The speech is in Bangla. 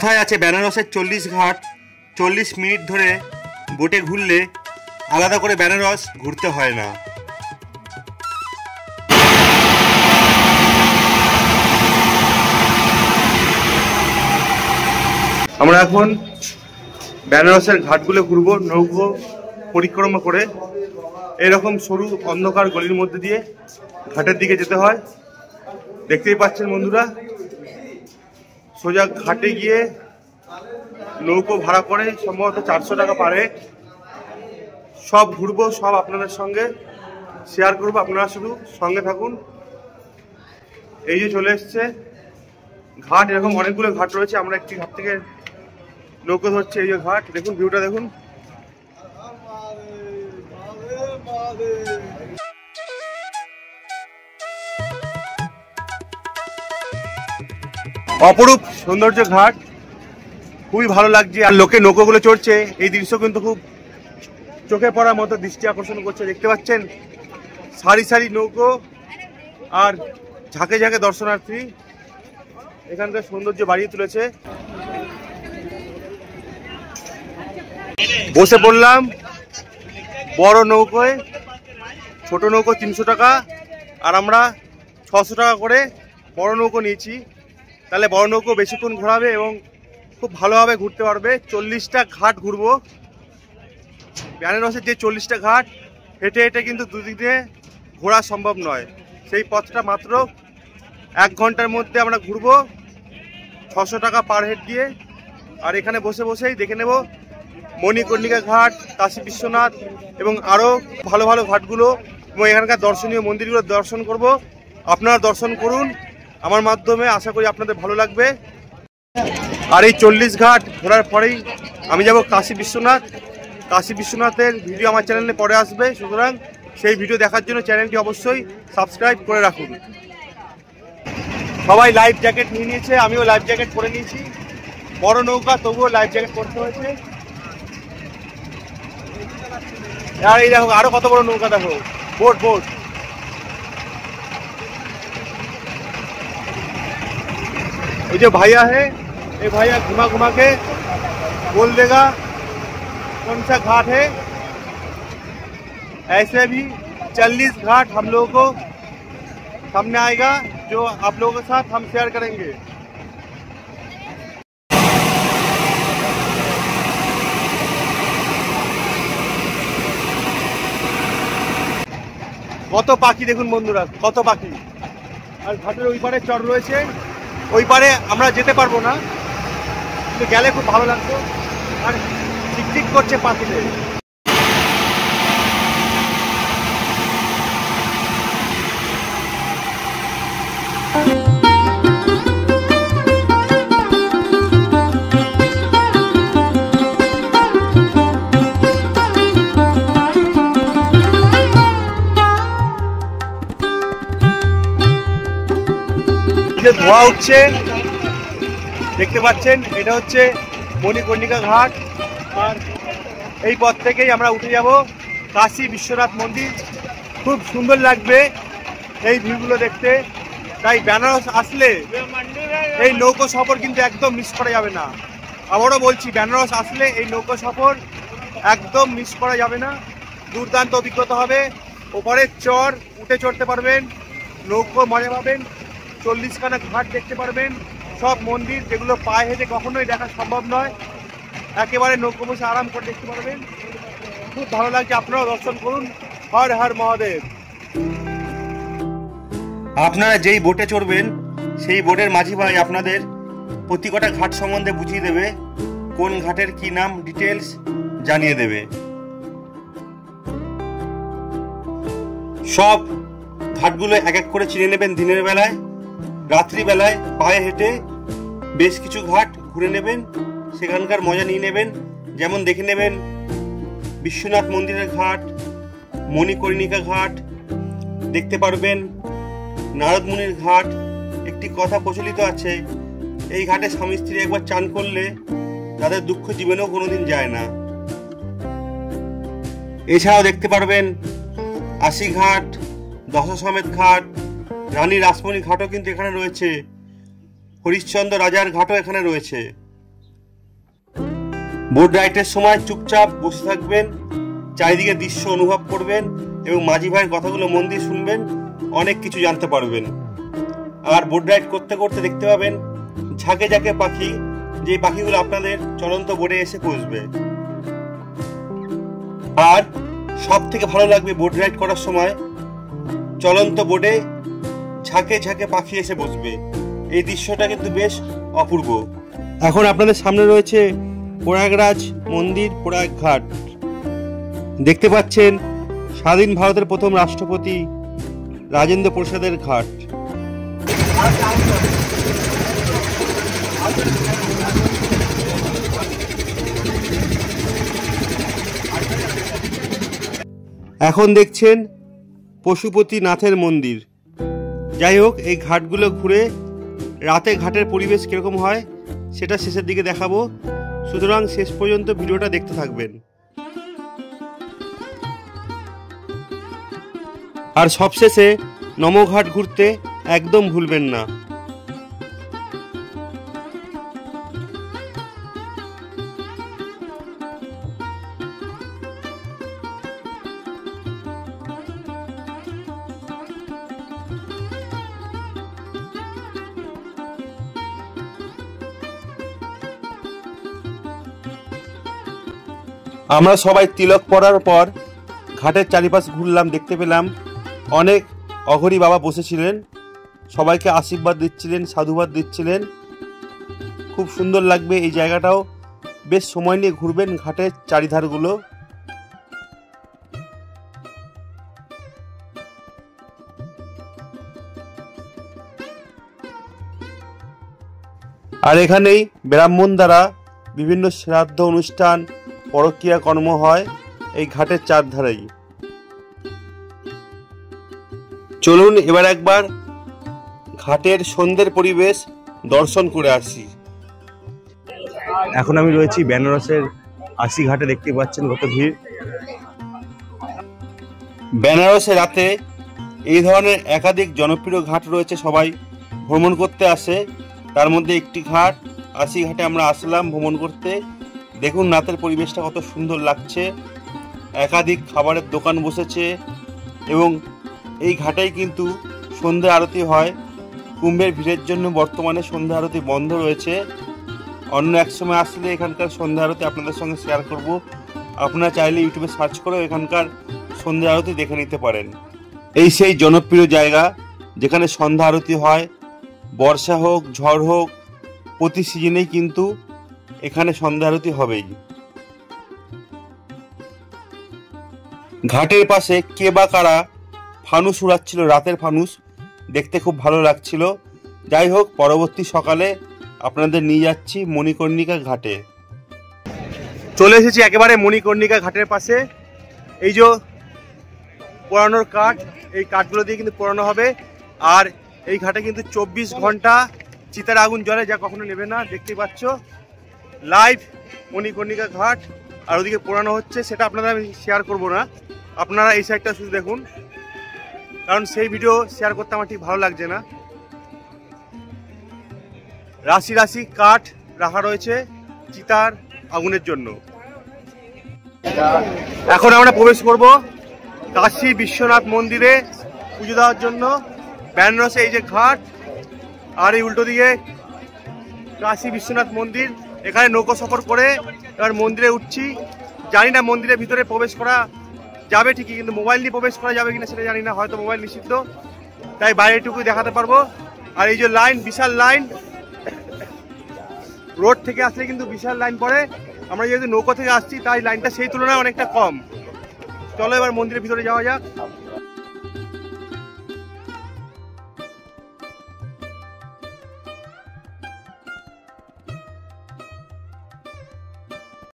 কথায় আছে বেনারসের 40 ঘাট 40 মিনিট ধরে বোটে ঘুরলে আলাদা করে বেনারস ঘুরতে হয় না। আমরা এখন বেনারসের ঘাটগুলো ঘুরবো নৌকো পরিক্রমা করে। এরকম সরু অন্ধকার গলির মধ্যে দিয়ে ঘাটের দিকে যেতে হয়। দেখতেই পাচ্ছেন বন্ধুরা, সোজা ঘাটে গিয়ে নৌকো ভাড়া করে সম্ভবত 400 টাকা পার হেড। সব ঘুরবো, সব আপনাদের সঙ্গে শেয়ার করবো, আপনারা শুধু সঙ্গে থাকুন। এই যে চলে এসছে ঘাট, এরকম অনেকগুলো ঘাট রয়েছে। আমরা একটি ঘাট থেকে নৌকো ধরছি। এই যে ঘাট, দেখুন ভিউটা দেখুন। অপরূপ সৌন্দর্য ঘাট, খুবই ভালো লাগছে। আর লোকে নৌকোগুলো চড়ছে, এই দৃশ্য কিন্তু খুব চোখে পড়ার মতো দৃষ্টি আকর্ষণ করছে। দেখতে পাচ্ছেন সারি সারি নৌকো আর ঝাঁকে ঝাঁকে দর্শনার্থী এখানকার সৌন্দর্য বাড়িয়ে তুলেছে। বসে পড়লাম বড় নৌকোয়, ছোট নৌকো 300 টাকা আর আমরা 600 টাকা করে বড় নৌকো নিয়েছি। তাহলে বড় নৌকো বেশিক্ষণ ঘোরাবে এবং খুব ভালোভাবে ঘুরতে পারবে। 40টা ঘাট ঘুরবো। বেনারসের যে 40টা ঘাট হেঁটে হেঁটে কিন্তু দুদিকে ঘোরা সম্ভব নয়। সেই পথটা মাত্র 1 ঘন্টার মধ্যে আমরা ঘুরবো 600 টাকা পার হেড দিয়ে। আর এখানে বসে বসেই দেখে নেব মণিকর্ণিকা ঘাট, কাশী বিশ্বনাথ এবং আরও ভালো ভালো ঘাটগুলো এবং এখানকার দর্শনীয় মন্দিরগুলো দর্শন করব। আপনারা দর্শন করুন আমার মাধ্যমে, আশা করি আপনাদের ভালো লাগবে। আর এই 40 ঘাট ঘোরার পরেই আমি যাব কাশী বিশ্বনাথ। কাশী বিশ্বনাথের ভিডিও আমার চ্যানেলে পরে আসবে, সুতরাং সেই ভিডিও দেখার জন্য চ্যানেলটি অবশ্যই সাবস্ক্রাইব করে রাখুন। সবাই লাইফ জ্যাকেট নিয়ে নিয়েছে, আমিও লাইফ জ্যাকেট পরে নিয়েছি। বড় নৌকা তবুও লাইফ জ্যাকেট পরতে হয়েছে। আর এই দেখো আরো কত বড় নৌকা, দেখো बोट बोट। ये जो भैया है, ये भैया घुमा घुमा के बोल देगा कौन सा घाट है। ऐसे भी 40 घाट हम लोगों को सामने आएगा जो आप लोगों के साथ हम शेयर करेंगे। কত পাখি দেখুন বন্ধুরা, কত পাখি। আর ঘাটের ওই পারে চর রয়েছে, ওই পারে আমরা যেতে পারবো না, কিন্তু গেলে খুব ভালো লাগতো। আর টিকটিক করছে পাখিদের। ধোয়া উঠছে দেখতে পাচ্ছেন, এটা হচ্ছে মণিকর্ণিকা ঘাট। আর এই পথ থেকেই আমরা উঠে যাব কাশী বিশ্বনাথ মন্দির। খুব সুন্দর লাগবে এই ভিউগুলো দেখতে। তাই বেনারস আসলে এই নৌকো সফর কিন্তু একদম মিস করা যাবে না। আবারও বলছি, বেনারস আসলে এই নৌকো সফর একদম মিস করা যাবে না। দুর্দান্ত অভিজ্ঞতা হবে। ওপরের চর উঠে চড়তে পারবেন, নৌকো মজা পাবেন, 40খানা ঘাট দেখতে পারবেন, সব মন্দির যেগুলো পায়ে হেঁটে কখনোই দেখা সম্ভব নয়, একেবারে নৌকো বসে আরাম করে দেখতে পারবেন। খুব ভালো লাগছে, আপনারাও দর্শন করুন। হর হর মহাদেব। আপনারা যেই বোটে চড়বেন সেই বোটের মাঝি ভাই আপনাদের প্রতি কটা ঘাট সম্বন্ধে বুঝিয়ে দেবে, কোন ঘাটের কি নাম ডিটেলস জানিয়ে দেবে। সব ঘাটগুলো এক এক করে চিনে নেবেন দিনের বেলায়। রাত্রিবেলায় পায়ে হেঁটে বেশ কিছু ঘাট ঘুরে নেবেন, সেখানকার মজা নিয়ে নেবেন। যেমন দেখে নেবেন বিশ্বনাথ মন্দিরের ঘাট, মণিকর্ণিকা ঘাট দেখতে পারবেন, নারদ মুনির ঘাট। একটি কথা প্রচলিত আছে, এই ঘাটে স্বামী স্ত্রী একবার চান করলে তাদের দুঃখ জীবনেও কোনোদিন যায় না। এছাড়াও দেখতে পারবেন আশি ঘাট, দশাশ্বমেধ ঘাট, রানী রাসমণি ঘাটও কিন্তু এখানে রয়েছে, হরিশ্চন্দ্র রাজার ঘাটও এখানে রয়েছে। বোট রাইডের সময় চুপচাপ বসে থাকবেন, চারিদিকে দৃশ্য অনুভব করবেন এবং মাঝি ভাইয়ের কথাগুলো মন দিয়ে শুনবেন, অনেক কিছু জানতে পারবেন। আর বোট রাইড করতে করতে দেখতে পাবেন ঝাঁকে ঝাঁকে পাখি, যে পাখিগুলো আপনাদের চলন্ত বোটে এসে পৌঁছবে। আর সব থেকে ভালো লাগবে বোট রাইড করার সময় চলন্ত বোটে ঝাঁকে ঝাঁকে পাখি এসে বসবে। এই দৃশ্যটা কিন্তু বেশ অপূর্ব। এখন আপনাদের সামনে রয়েছে প্রয়াগরাজ মন্দির, প্রয়াগ ঘাট। দেখতে পাচ্ছেন স্বাধীন ভারতের প্রথম রাষ্ট্রপতি রাজেন্দ্র প্রসাদের ঘাট। এখন দেখছেন পশুপতিনাথের মন্দির। যাই হোক, এই ঘাটগুলো ঘুরে রাতে ঘাটের পরিবেশ কিরকম হয় সেটা শেষের দিকে দেখাবো, সুতরাং শেষ পর্যন্ত ভিডিওটা দেখতে থাকবেন। আর সবশেষে নমঘাট ঘুরতে একদম ভুলবেন না। আমরা সবাই তিলক পরার পর ঘাটের চারিপাশ ঘুরলাম, দেখতে পেলাম অনেক অঘরী বাবা বসেছিলেন, সবাইকে আশীর্বাদ দিচ্ছিলেন, সাধুবাদ দিচ্ছিলেন। খুব সুন্দর লাগবে এই জায়গাটাও, বেশ সময় নিয়ে ঘুরবেন ঘাটের চারিধারগুলো। আর এখানেই ব্রাহ্মণ দ্বারা বিভিন্ন শ্রাদ্ধ অনুষ্ঠান, পরকীয়া কর্ম হয় এই ঘাটের চারধারেই। চলুন এবার একবার ঘাটের সন্ধ্যের পরিবেশ দর্শন করে আসি। এখন আমি রয়েছি বেনারসের আশি ঘাটে। দেখতে পাচ্ছেন কত ভিড়। বেনারসে রাতে এই ধরনের একাধিক জনপ্রিয় ঘাট রয়েছে, সবাই ভ্রমণ করতে আসে। তার মধ্যে একটি ঘাট আশি ঘাটে আমরা আসলাম ভ্রমণ করতে। দেখুন রাতের পরিবেশটা কত সুন্দর লাগছে। একাধিক খাবারের দোকান বসেছে এবং এই ঘাটেই কিন্তু সন্ধ্যা আরতি হয়। কুম্ভের ভিড়ের জন্য বর্তমানে সন্ধ্যা আরতি বন্ধ রয়েছে। অন্য এক সময় আসলে এখানকার সন্ধ্যা আরতি আপনাদের সঙ্গে শেয়ার করব। আপনারা চাইলে ইউটিউবে সার্চ করে এখানকার সন্ধ্যা আরতি দেখে নিতে পারেন। এই সেই জনপ্রিয় জায়গা যেখানে সন্ধ্যা আরতি হয়। বর্ষা হোক, ঝড় হোক, প্রতি সিজনেই কিন্তু এখানে সন্ধ্যা আরতি হবেই। ঘাটের পাশে কে বা কারা ফানুস উড়াচ্ছিল, রাতের ফানুস, দেখতে খুব ভালো লাগছিল। যাই হোক, পরবর্তী সকালে আপনাদের নিয়ে যাচ্ছি মণিকর্ণিকা ঘাটে। চলে এসেছি একেবারে মণিকর্ণিকা ঘাটের পাশে। এই যে পোড়ানোর কাঠ, এই কাঠগুলো দিয়ে কিন্তু পোড়ানো হবে। আর এই ঘাটে কিন্তু 24 ঘন্টা চিতার আগুন জ্বলে, যা কখনো নেবে না। দেখতে পাচ্ছ লাইভ মণিকর্ণিকা ঘাট। আর ওদিকে পোড়ানো হচ্ছে, সেটা আপনারা আমি শেয়ার করব না। আপনারা এই সাইডটা শুধু দেখুন, কারণ সেই ভিডিও শেয়ার করতে আমার ঠিক ভালো লাগছে না। রাশি রাশি কাঠ রাখা রয়েছে চিতার আগুনের জন্য। এখন আমরা প্রবেশ করব কাশী বিশ্বনাথ মন্দিরে পুজো দেওয়ার জন্য। বেনারসে এই যে ঘাট, আর এই উল্টো দিকে কাশী বিশ্বনাথ মন্দির। এখানে নৌকো সফর করে এবার মন্দিরে উঠছি। জানি না মন্দিরের ভিতরে প্রবেশ করা যাবে ঠিকই, কিন্তু মোবাইল নিয়ে প্রবেশ করা যাবে কিনা সেটা জানি না, হয়তো মোবাইল নিষিদ্ধ, তাই বাইরেটুকুই দেখাতে পারবো। আর এই যে লাইন, বিশাল লাইন, রোড থেকে আসলে কিন্তু বিশাল লাইন পড়ে। আমরা যেহেতু নৌকো থেকে আসছি তাই লাইনটা সেই তুলনায় অনেকটা কম। চলো এবার মন্দিরের ভিতরে যাওয়া যাক।